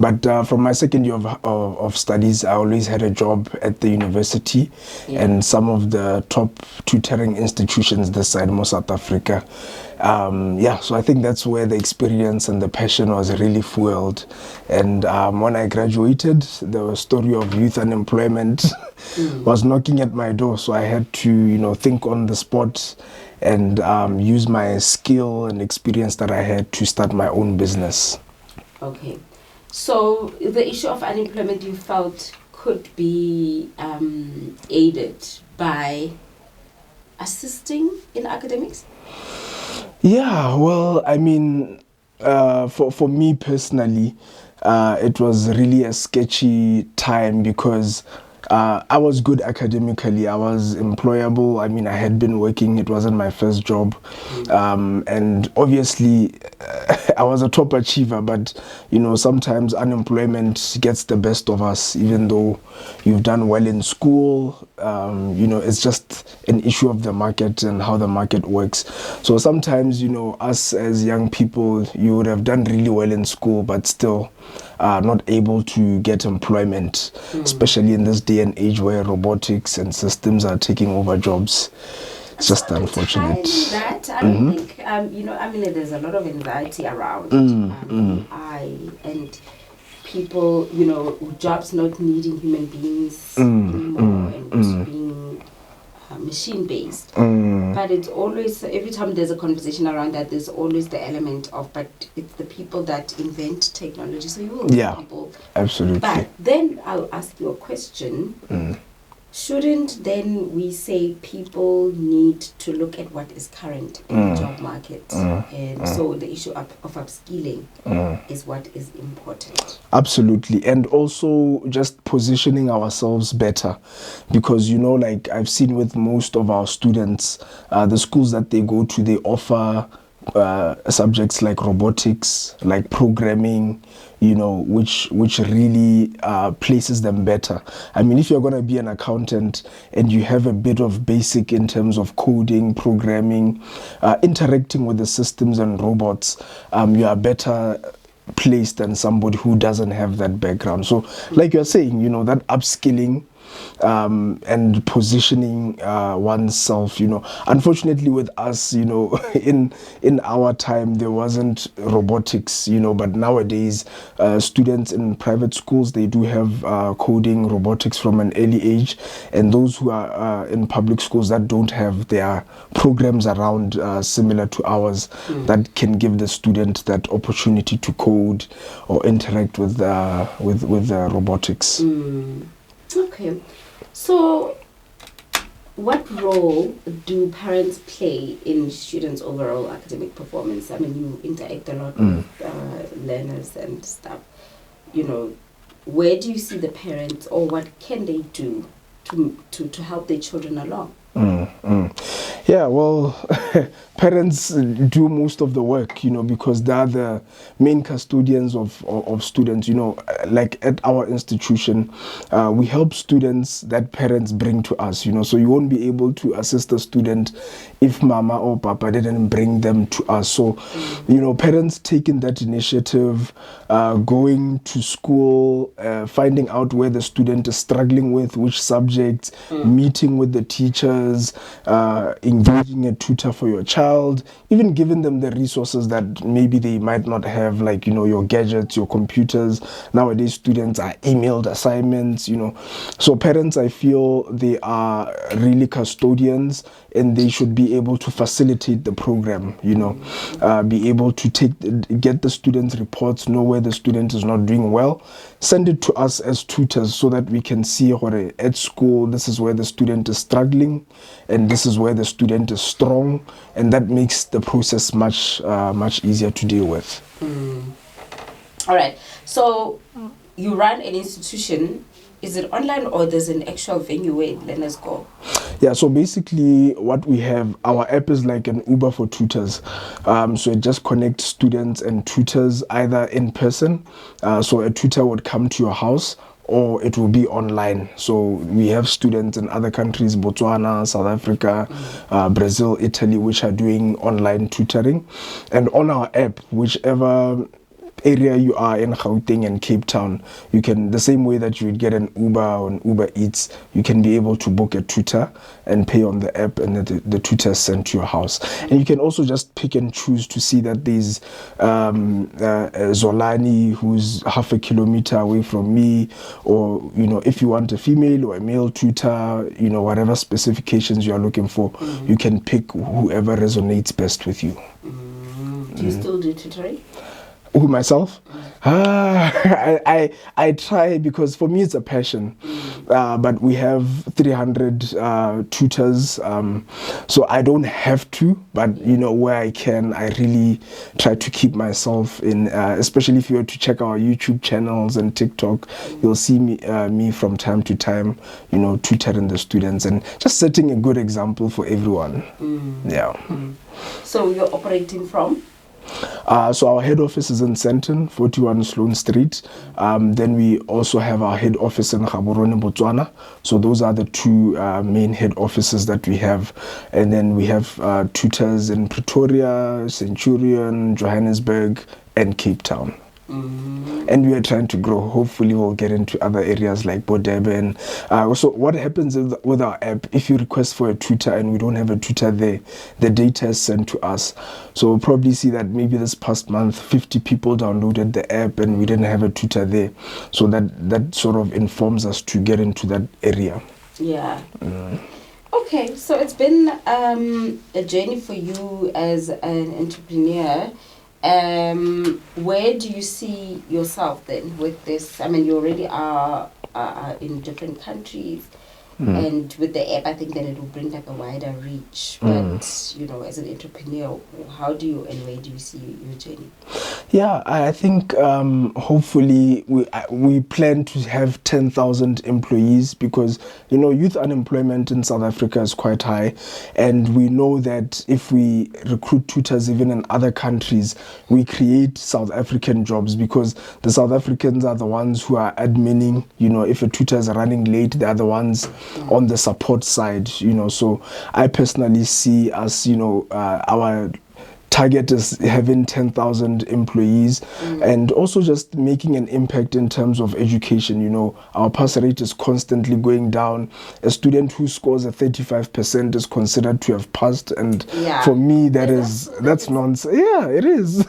But from my second year of studies, I always had a job at the university and some of the top tutoring institutions this side of South Africa. So I think that's where the experience and the passion was really fueled. And when I graduated, the story of youth unemployment was knocking at my door. So I had to, think on the spot and use my skill and experience that I had to start my own business. Okay. So the issue of unemployment you felt could be aided by assisting in academics? Yeah, well, I mean, for me personally, it was really a sketchy time because I was good academically. I was employable. I mean, I had been working. It wasn't my first job. And obviously, I was a top achiever, but, sometimes unemployment gets the best of us, even though you've done well in school. It's just an issue of the market and how the market works. So sometimes, us as young people, you would have done really well in school, but still not able to get employment, especially in this day and age where robotics and systems are taking over jobs. It's just unfortunate. That I don't think there's a lot of anxiety around AI and people, jobs not needing human beings anymore and being machine based. But it's always, every time there's a conversation around that, there's always the element of, but it's the people that invent technology. So you will people. Absolutely. But then I'll ask you a question. Shouldn't then we say people need to look at what is current in the job market? And so the issue of upskilling is what is important. Absolutely. And also just positioning ourselves better. Because, like I've seen with most of our students, the schools that they go to, they offer subjects like robotics, like programming, which really places them better. I mean, if you're going to be an accountant and you have a bit of basic in terms of coding, programming, interacting with the systems and robots, you are better placed than somebody who doesn't have that background. So like you're saying, that upskilling and positioning oneself, unfortunately with us, in our time there wasn't robotics, but nowadays students in private schools, they do have coding, robotics from an early age, and those who are in public schools that don't have their programs around similar to ours that can give the student that opportunity to code or interact with robotics. Okay, so what role do parents play in students' overall academic performance? I mean, you interact a lot with learners and stuff. Where do you see the parents, or what can they do to help their children along? Yeah, well, parents do most of the work, because they're the main custodians of students. Like at our institution, we help students that parents bring to us, so you won't be able to assist a student if mama or papa didn't bring them to us. So, parents taking that initiative, going to school, finding out where the student is struggling with, which subjects, meeting with the teachers, engaging a tutor for your child, even giving them the resources that maybe they might not have, like, your gadgets, your computers. Nowadays, students are emailed assignments, So parents, I feel they are really custodians, and they should be able to facilitate the program, be able to get the students' reports, know where the student is not doing well, send it to us as tutors so that we can see at school, this is where the student is struggling, and this is where the student is strong, and that makes the process much easier to deal with. All right. So you run an institution. Is it online or there's an actual venue where learners go? Yeah, so basically what we have, our app is like an Uber for tutors. So it just connects students and tutors either in person. So a tutor would come to your house, or it will be online. So we have students in other countries, Botswana, South Africa, Brazil, Italy, which are doing online tutoring. And on our app, whichever area you are in Gauteng and Cape Town, you can, the same way that you would get an Uber or an Uber Eats, you can be able to book a tutor and pay on the app, and the tutor is sent to your house. And you can also just pick and choose to see that there's Zolani, who's half a kilometer away from me, or, you know, if you want a female or a male tutor, you know, whatever specifications you are looking for, you can pick whoever resonates best with you. Do you still do tutoring? Who, myself? I try, because for me it's a passion. But we have 300 tutors, so I don't have to, but you know, where I can, I really try to keep myself in, especially if you were to check our YouTube channels and TikTok, you'll see me from time to time, you know, tutoring the students and just setting a good example for everyone. Yeah. So you're operating from? So our head office is in Sandton, 41 Sloane Street. Then we also have our head office in Gaborone, Botswana. So those are the two main head offices that we have. And then we have tutors in Pretoria, Centurion, Johannesburg, and Cape Town. And we are trying to grow. Hopefully we'll get into other areas like Bodeben. So what happens with our app, if you request for a tutor and we don't have a tutor there, the data is sent to us. So we'll probably see that maybe this past month 50 people downloaded the app and we didn't have a tutor there. So that sort of informs us to get into that area. Yeah. Okay, so it's been a journey for you as an entrepreneur. Where do you see yourself then with this? I mean, you already are in different countries, and with the app, I think that it will bring like a wider reach. But you know, as an entrepreneur, how do you and where do you see your journey? Yeah, I think hopefully we plan to have 10,000 employees, because you know, youth unemployment in South Africa is quite high, and we know that if we recruit tutors even in other countries, we create South African jobs, because the South Africans are the ones who are adminning. You know, if a tutor is running late, they are the ones on the support side. You know, so I personally see us, you know, our target is having 10,000 employees, and also just making an impact in terms of education. You know, our pass rate is constantly going down. A student who scores a 35% is considered to have passed, and for me that's nonsense. Yeah, it is.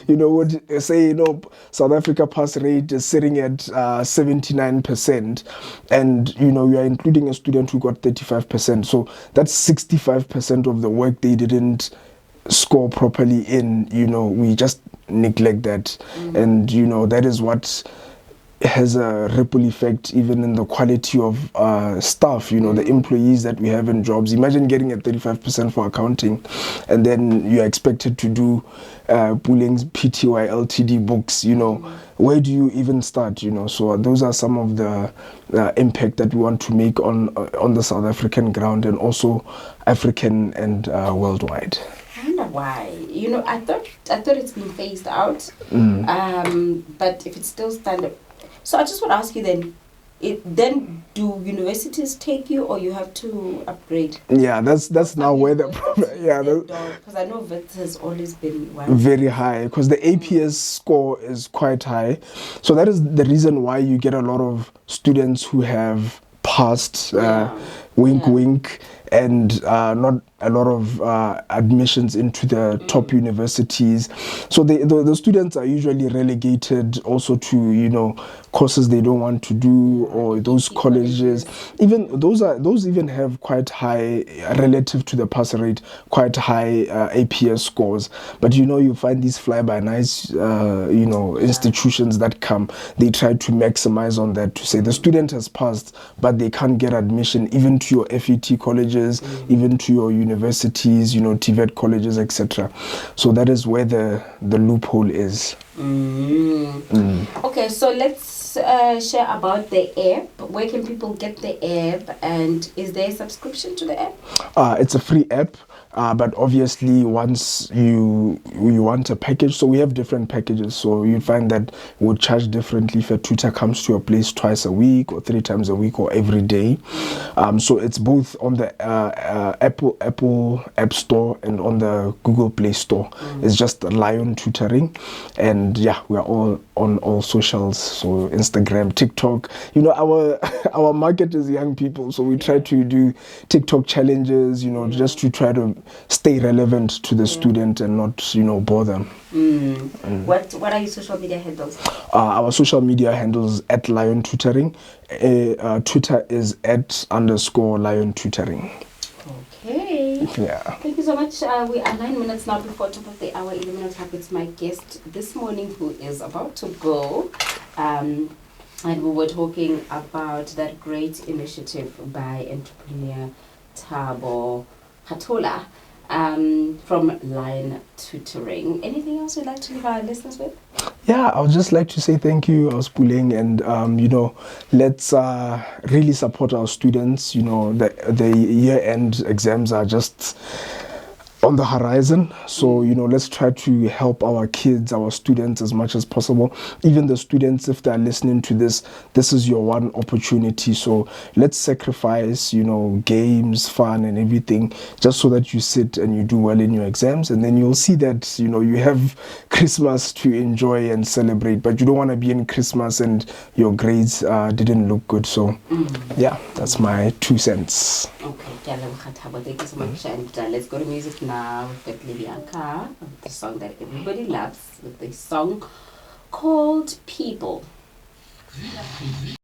You know, what say, you know, South Africa pass rate is sitting at 79%, and you know, you are including a student who got 35%, so that's 65% of the work they didn't score properly in. You know, we just neglect that, and you know, that is what has a ripple effect even in the quality of staff, you know, the employees that we have in jobs. Imagine getting a 35% for accounting, and then you're expected to do Puling's PTY LTD books. You know, where do you even start? You know, so those are some of the impact that we want to make on the South African ground, and also African and worldwide. I wonder why. You know, I thought it's been phased out. But if it's still standard, so I just want to ask you then do universities take you, or you have to upgrade? Yeah, that's now where the problem. Yeah, because I know VET has always been very high, because the APS score is quite high. So that is the reason why you get a lot of students who have passed. Wink, and not a lot of admissions into the top universities. So the students are usually relegated also to, you know, courses they don't want to do, or those colleges. Even those even have quite high, relative to the pass rate, quite high APS scores. But you know, you find these fly-by-nights, you know, institutions that come, they try to maximize on that, to say the student has passed, but they can't get admission even to your FET colleges, even to your universities, you know, TVET colleges, etc. So that is where the loophole is. Okay, so let's share about the app. Where can people get the app, and is there a subscription to the app? It's a free app. But obviously, once you want a package, so we have different packages. So you find that we'll charge differently if a tutor comes to your place twice a week, or 3 times a week, or every day. So it's both on the Apple App Store and on the Google Play Store. It's just Lion Tutoring, and and yeah, we are all on all socials, so Instagram, TikTok. You know, our our market is young people, so we try to do TikTok challenges, you know, just to try to stay relevant to the student and not, you know, bore them. What are your social media handles? Our social media handles at Lion Tutoring. Twitter is @_Lion Tutoring. Okay. Yeah. Thank you so much. We are 9 minutes now before top of the hour. 11 o'clock. It's my guest this morning who is about to go. And we were talking about that great initiative by entrepreneur Thobo Khathola from Lion Tutoring. Anything else you'd like to leave our listeners with? Yeah, I would just like to say thank you, Puleng, and you know, let's really support our students. You know, the year-end exams are just on the horizon, so you know, let's try to help our kids, our students, as much as possible. Even the students, if they're listening to this is your one opportunity, so let's sacrifice, you know, games, fun and everything, just so that you sit and you do well in your exams, and then you'll see that, you know, you have Christmas to enjoy and celebrate. But you don't want to be in Christmas and your grades didn't look good. So yeah, that's my 2 cents. Okay, thank you so much. And let's go to music now. We've got Libianca, the song that everybody loves, with the song called People.